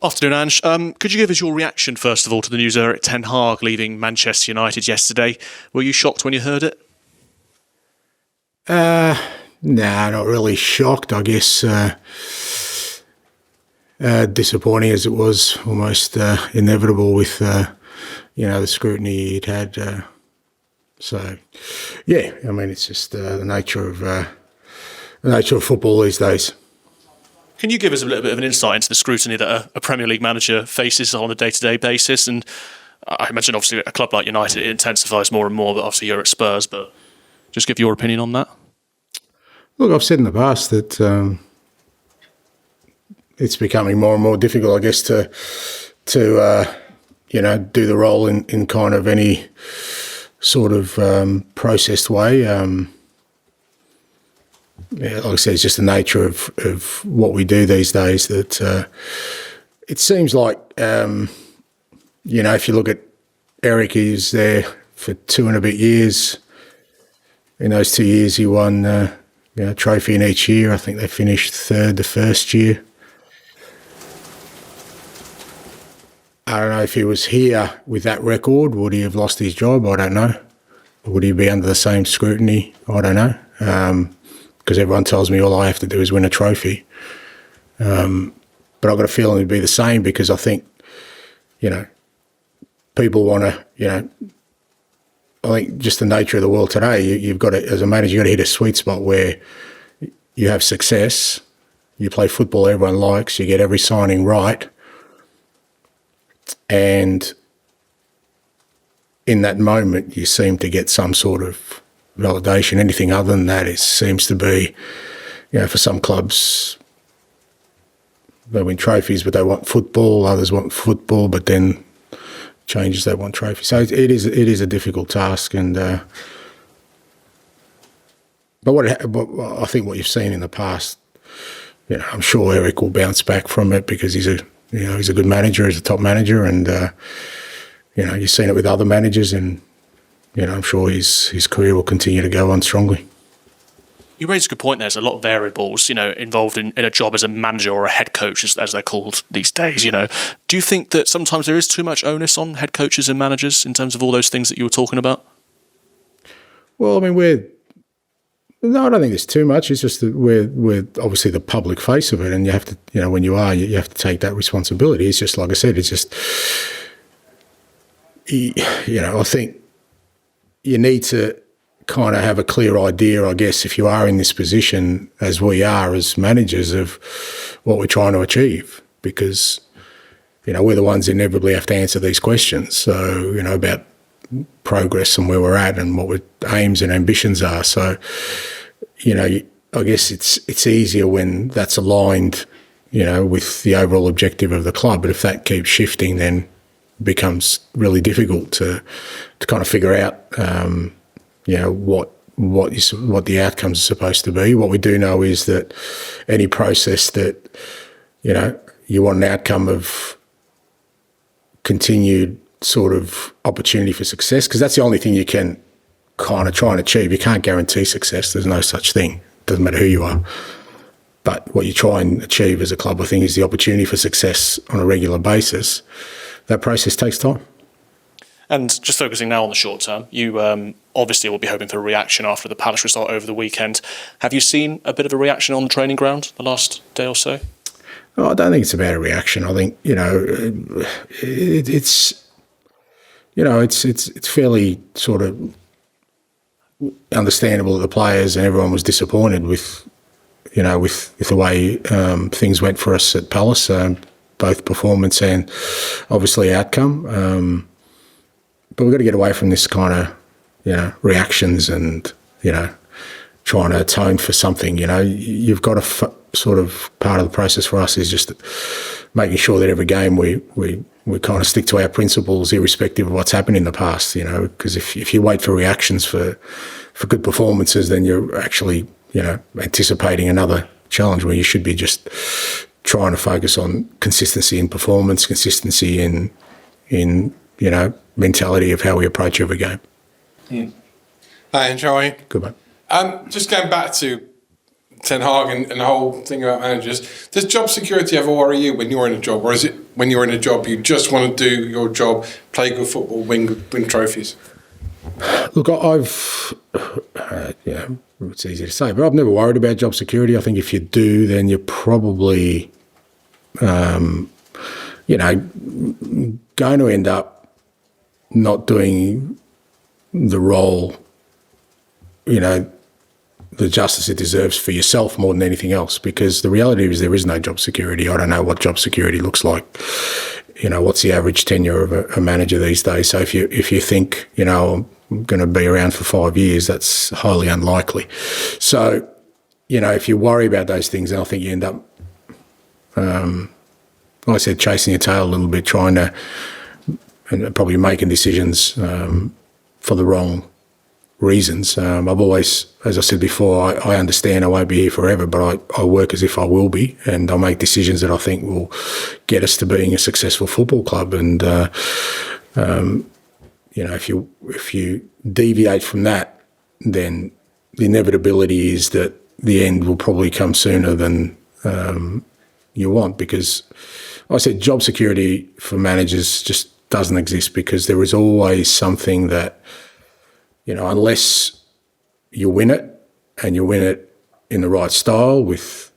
Afternoon, Ange. Could you give us your reaction, first of all, to the news of Erik Ten Hag leaving Manchester United yesterday? Were you shocked when you heard it? Nah, not really shocked. I guess disappointing as it was, almost inevitable with the scrutiny he'd had. So, yeah, I mean, it's just the nature of football these days. Can you give us a little bit of an insight into the scrutiny that a Premier League manager faces on a day-to-day basis? And I imagine, obviously, a club like United, it intensifies more and more, but obviously you're at Spurs, but just give your opinion on that. Look, I've said in the past that it's becoming more and more difficult, I guess, to do the role in kind of any sort of processed way. Like I said, it's just the nature of what we do these days that it seems like, if you look at Erik, he was there for 2 and a bit years. In those 2 years, he won a trophy in each year. I think they finished third the first year. I don't know if he was here with that record, would he have lost his job? I don't know. Would he be under the same scrutiny? I don't know. Because everyone tells me all I have to do is win a trophy. But I've got a feeling it'd be the same because I think, people want to, I think just the nature of the world today, you've got to, as a manager, you've got to hit a sweet spot where you have success, you play football everyone likes, you get every signing right, and in that moment you seem to get some sort of validation. Anything other than that seems to be, for some clubs, they win trophies, but they want football. Others want football, but then changes they want trophies. So it is a difficult task, and but I think what you've seen in the past, I'm sure Erik will bounce back from it because he's a good manager, he's a top manager, and you've seen it with other managers, and I'm sure his career will continue to go on strongly. You raised a good point. There's a lot of variables, involved in a job as a manager or a head coach, as they're called these days. Do you think that sometimes there is too much onus on head coaches and managers in terms of all those things that you were talking about? Well, I mean, I don't think there's too much. It's just that we're obviously the public face of it, and you have to, when you are, you have to take that responsibility. It's just like I said. It's just, I think you need to kind of have a clear idea, I guess, if you are in this position, as we are as managers, of what we're trying to achieve, because, we're the ones that inevitably have to answer these questions. So, about progress and where we're at and what our aims and ambitions are. So, I guess it's easier when that's aligned, with the overall objective of the club. But if that keeps shifting, then it becomes really difficult to kind of figure out, what the outcomes are supposed to be. What we do know is that any process that, you want an outcome of continued sort of opportunity for success, because that's the only thing you can kind of try and achieve. You can't guarantee success. There's no such thing. It doesn't matter who you are. But what you try and achieve as a club, I think, is the opportunity for success on a regular basis. That process takes time. And just focusing now on the short term, you obviously will be hoping for a reaction after the Palace result over the weekend. Have you seen a bit of a reaction on the training ground the last day or so? Oh, I don't think it's about a reaction. I think, it's fairly sort of understandable that the players and everyone was disappointed with the way things went for us at Palace, both performance and obviously outcome. But we've got to get away from this kind of, reactions and, trying to atone for something. You've got to sort of, part of the process for us is just making sure that every game we kind of stick to our principles, irrespective of what's happened in the past, because if you wait for reactions for good performances, then you're actually, anticipating another challenge where you should be just trying to focus on consistency in performance, consistency in mentality of how we approach every game. Hi, Ange, how are you? Good, mate. Just going back to Ten Hag and the whole thing about managers, does job security ever worry you when you're in a job, or is it when you're in a job, you just want to do your job, play good football, win trophies? Look, it's easy to say, but I've never worried about job security. I think if you do, then you're probably, going to end up not doing the role, the justice it deserves for yourself more than anything else, because the reality is there is no job security. I don't know what job security looks like. What's the average tenure of a manager these days? So if you think, I'm going to be around for 5 years, that's highly unlikely. So, if you worry about those things, then I think you end up, like I said, chasing your tail a little bit, trying to, and probably making decisions for the wrong reasons. I've always, as I said before, I understand I won't be here forever, but I work as if I will be, and I'll make decisions that I think will get us to being a successful football club. And if you deviate from that, then the inevitability is that the end will probably come sooner than you want, because like I said, job security for managers just doesn't exist, because there is always something that, unless you win it, and you win it in the right style with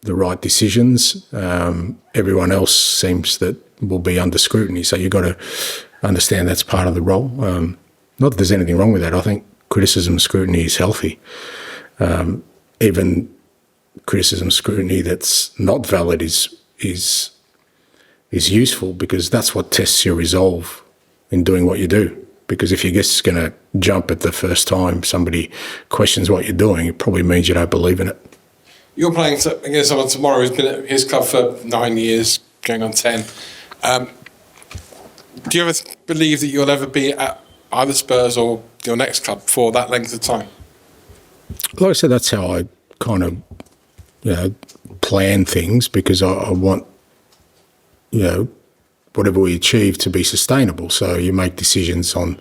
the right decisions, everyone else seems that will be under scrutiny. So you've got to understand that's part of the role. Not that there's anything wrong with that. I think criticism and scrutiny is healthy. Even criticism and scrutiny that's not valid is useful, because that's what tests your resolve in doing what you do. Because if you're just going to jump at the first time somebody questions what you're doing, it probably means you don't believe in it. You're playing against someone tomorrow who's been at his club for 9 years, going on 10. Do you ever believe that you'll ever be at either Spurs or your next club for that length of time? Like I said, that's how I kind of, plan things, because I want, whatever we achieve to be sustainable. So you make decisions on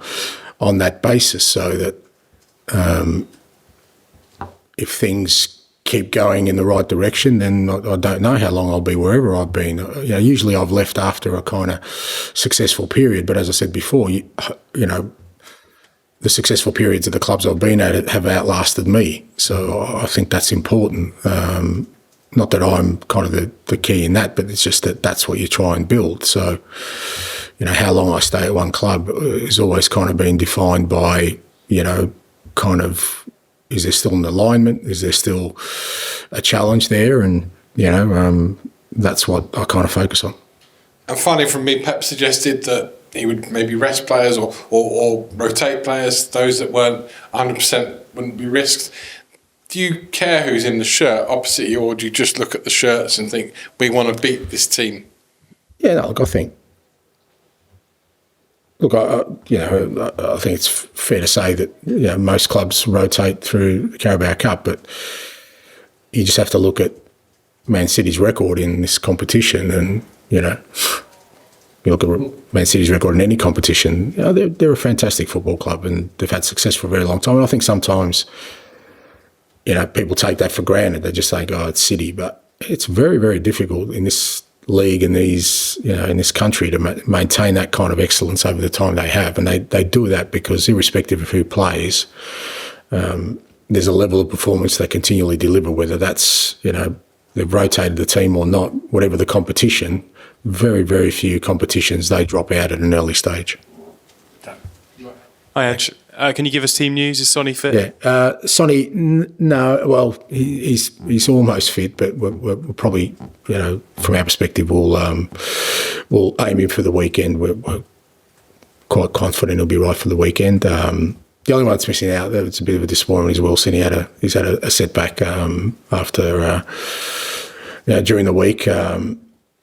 that basis, so that if things keep going in the right direction, then I don't know how long I'll be wherever I've been. Usually I've left after a kind of successful period, but as I said before, the successful periods of the clubs I've been at have outlasted me. So I think that's important. Not that I'm kind of the key in that, but it's just that that's what you try and build. So, how long I stay at one club is always kind of been defined by, kind of, is there still an alignment? Is there still a challenge there? And, that's what I kind of focus on. And finally, from me, Pep suggested that he would maybe rest players or rotate players. Those that weren't 100% wouldn't be risked. Do you care who's in the shirt opposite you, or do you just look at the shirts and think, we want to beat this team? Yeah, no, look, I think it's fair to say that most clubs rotate through the Carabao Cup, but you just have to look at Man City's record in this competition, and you look at Man City's record in any competition. They're a fantastic football club, and they've had success for a very long time. And I think sometimes, people take that for granted. They just think, oh, it's City, but it's very, very difficult in this league and these, in this country to maintain that kind of excellence over the time they have. And they do that because irrespective of who plays, there's a level of performance they continually deliver, whether that's, they've rotated the team or not, whatever the competition. Very, very few competitions they drop out at an early stage. Hi, Ange. Can you give us team news? Is Sonny fit? Yeah, Sonny, no. Well, he's almost fit, but we're probably, from our perspective, we'll aim him for the weekend. We're quite confident he'll be right for the weekend. The only one that's missing out, it's a bit of a disappointment, is Wilson. He's had a setback after during the week.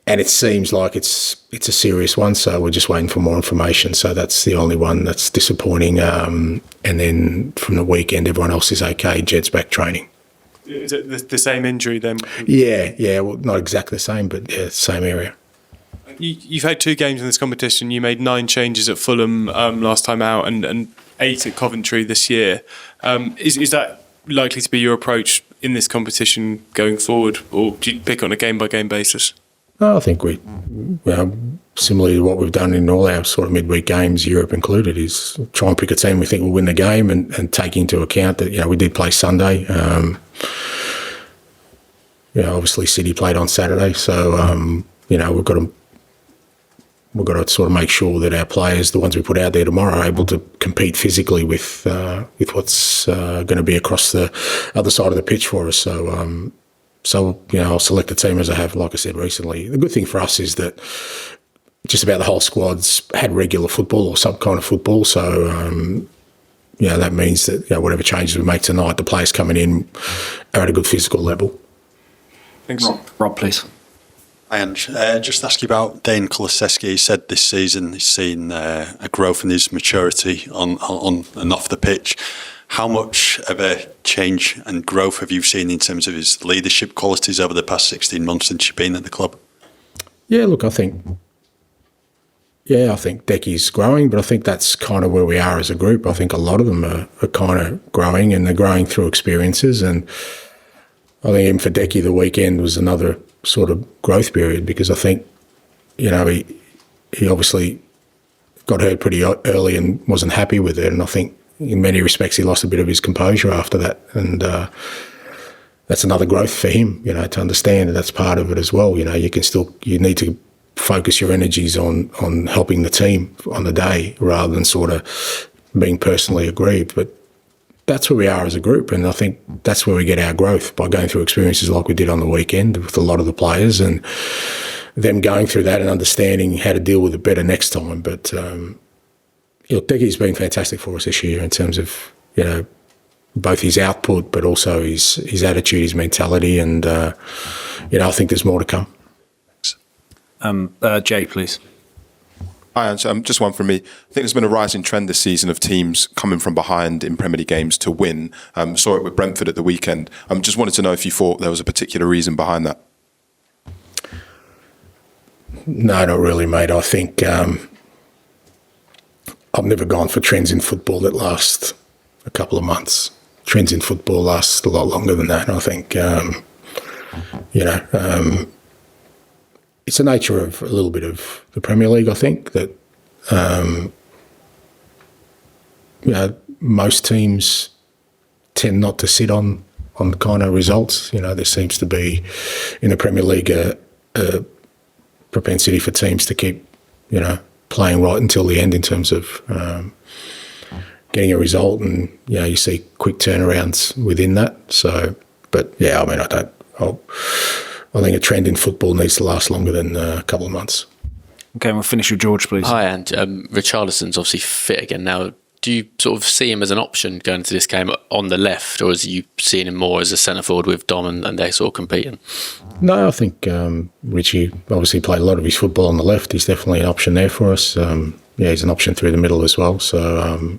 And it seems like it's a serious one, so we're just waiting for more information. So that's the only one that's disappointing. And then from the weekend, everyone else is okay. Jed's back training. Is it the same injury then? Yeah. Well, not exactly the same, but yeah, same area. You've had 2 games in this competition. You made 9 changes at Fulham last time out, and 8 at Coventry this year. Is that likely to be your approach in this competition going forward, or do you pick on a game-by-game basis? No, I think we, similarly to what we've done in all our sort of midweek games, Europe included, is try and pick a team we think will win the game and take into account that, we did play Sunday. Obviously City played on Saturday, so, we've got to sort of make sure that our players, the ones we put out there tomorrow, are able to compete physically with what's going to be across the other side of the pitch for us. So, I'll select the team as I have, like I said recently. The good thing for us is that just about the whole squad's had regular football or some kind of football. So, that means that whatever changes we make tonight, the players coming in are at a good physical level. Thanks. Rob, please. Hi, Ange. Just ask you about Dane Kulusevski. He said this season he's seen a growth in his maturity on and off the pitch. How much of a change and growth have you seen in terms of his leadership qualities over the past 16 months since you've been at the club? Yeah, look, I think Decky's growing, but I think that's kind of where we are as a group. I think a lot of them are kind of growing, and they're growing through experiences. And I think even for Decky, the weekend was another sort of growth period, because I think, he obviously got hurt pretty early and wasn't happy with it. And I think in many respects he lost a bit of his composure after that. And that's another growth for him, to understand that that's part of it as well. You need to focus your energies on helping the team on the day rather than sort of being personally aggrieved. But that's where we are as a group, and I think that's where we get our growth, by going through experiences like we did on the weekend with a lot of the players, and them going through that and understanding how to deal with it better next time. But Decky's been fantastic for us this year in terms of both his output, but also his attitude, his mentality, and I think there's more to come. Jay, please. Hi, Ange. Just one from me. I think there's been a rising trend this season of teams coming from behind in Premier League games to win. Saw it with Brentford at the weekend. Just wanted to know if you thought there was a particular reason behind that. No, not really, mate. I think I've never gone for trends in football that last a couple of months. Trends in football last a lot longer than that. And I think, it's the nature of a little bit of the Premier League, I think, that, most teams tend not to sit on kind of results. There seems to be in the Premier League a propensity for teams to keep, playing right until the end in terms of getting a result, and, you see quick turnarounds within that. So, but yeah, I mean, I think a trend in football needs to last longer than a couple of months. Okay, we'll finish with George, please. Hi, and Richarlison's obviously fit again now. Do you sort of see him as an option going into this game on the left, or is you seeing him more as a centre forward with Dom and they're sort of competing? No, I think Richie obviously played a lot of his football on the left. He's definitely an option there for us. He's an option through the middle as well. So,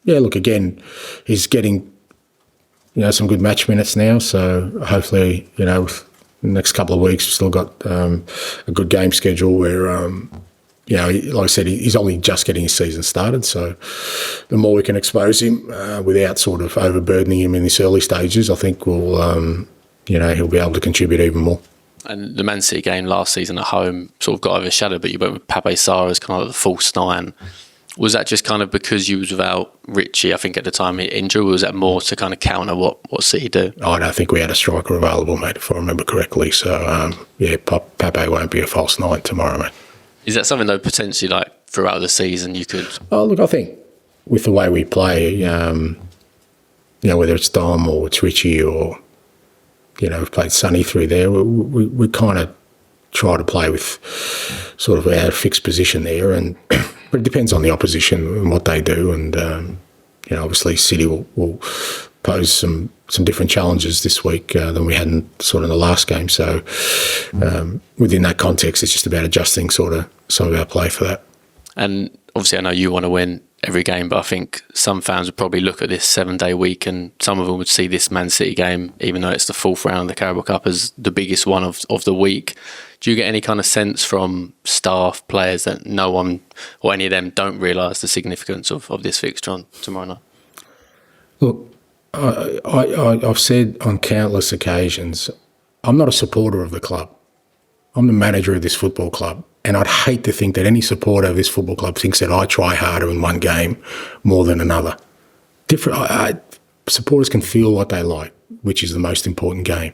look, again, he's getting, some good match minutes now. So hopefully, with the next couple of weeks, we've still got a good game schedule where, like I said, he's only just getting his season started. So the more we can expose him without sort of overburdening him in these early stages, I think he'll be able to contribute even more. And the Man City game last season at home sort of got overshadowed, but you went with Pape Sarr as kind of the false nine. Was that just kind of because you was without Richie, I think at the time, injured, or was that more to kind of counter what City do? I don't think we had a striker available, mate, if I remember correctly. So, Pape won't be a false nine tomorrow, mate. Is that something, though, potentially, like, throughout the season you could... Oh, look, I think with the way we play, whether it's Dom or it's Richie or, we've played Sonny through there, we kind of try to play with sort of our fixed position there, and but it depends on the opposition and what they do, and obviously City will pose some different challenges this week than we had in sort of the last game. So within that context, it's just about adjusting sort of some of our play for that. And obviously, I know you want to win every game, but I think some fans would probably look at this 7-day week, and some of them would see this Man City game, even though it's the fourth round of the Carabao Cup, as the biggest one of the week. Do you get any kind of sense from staff, players, that no one or any of them don't realise the significance of this fixture on tomorrow night? Look, I've said on countless occasions, I'm not a supporter of the club. I'm the manager of this football club, and I'd hate to think that any supporter of this football club thinks that I try harder in one game more than another. Supporters can feel what they like, which is the most important game.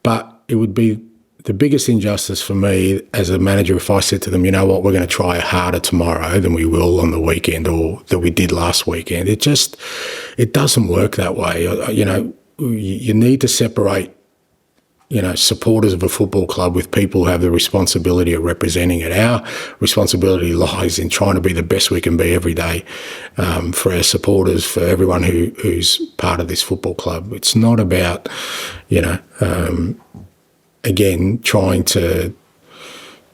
But it would be the biggest injustice for me as a manager if I said to them, you know what, we're going to try harder tomorrow than we will on the weekend or that we did last weekend. It doesn't work that way. You know, you need to separate, you know, supporters of a football club with people who have the responsibility of representing it. Our responsibility lies in trying to be the best we can be every day for our supporters, for everyone who's part of this football club. It's not about, you know, again, trying to,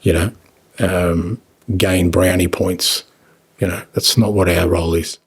you know, gain brownie points. You know, that's not what our role is.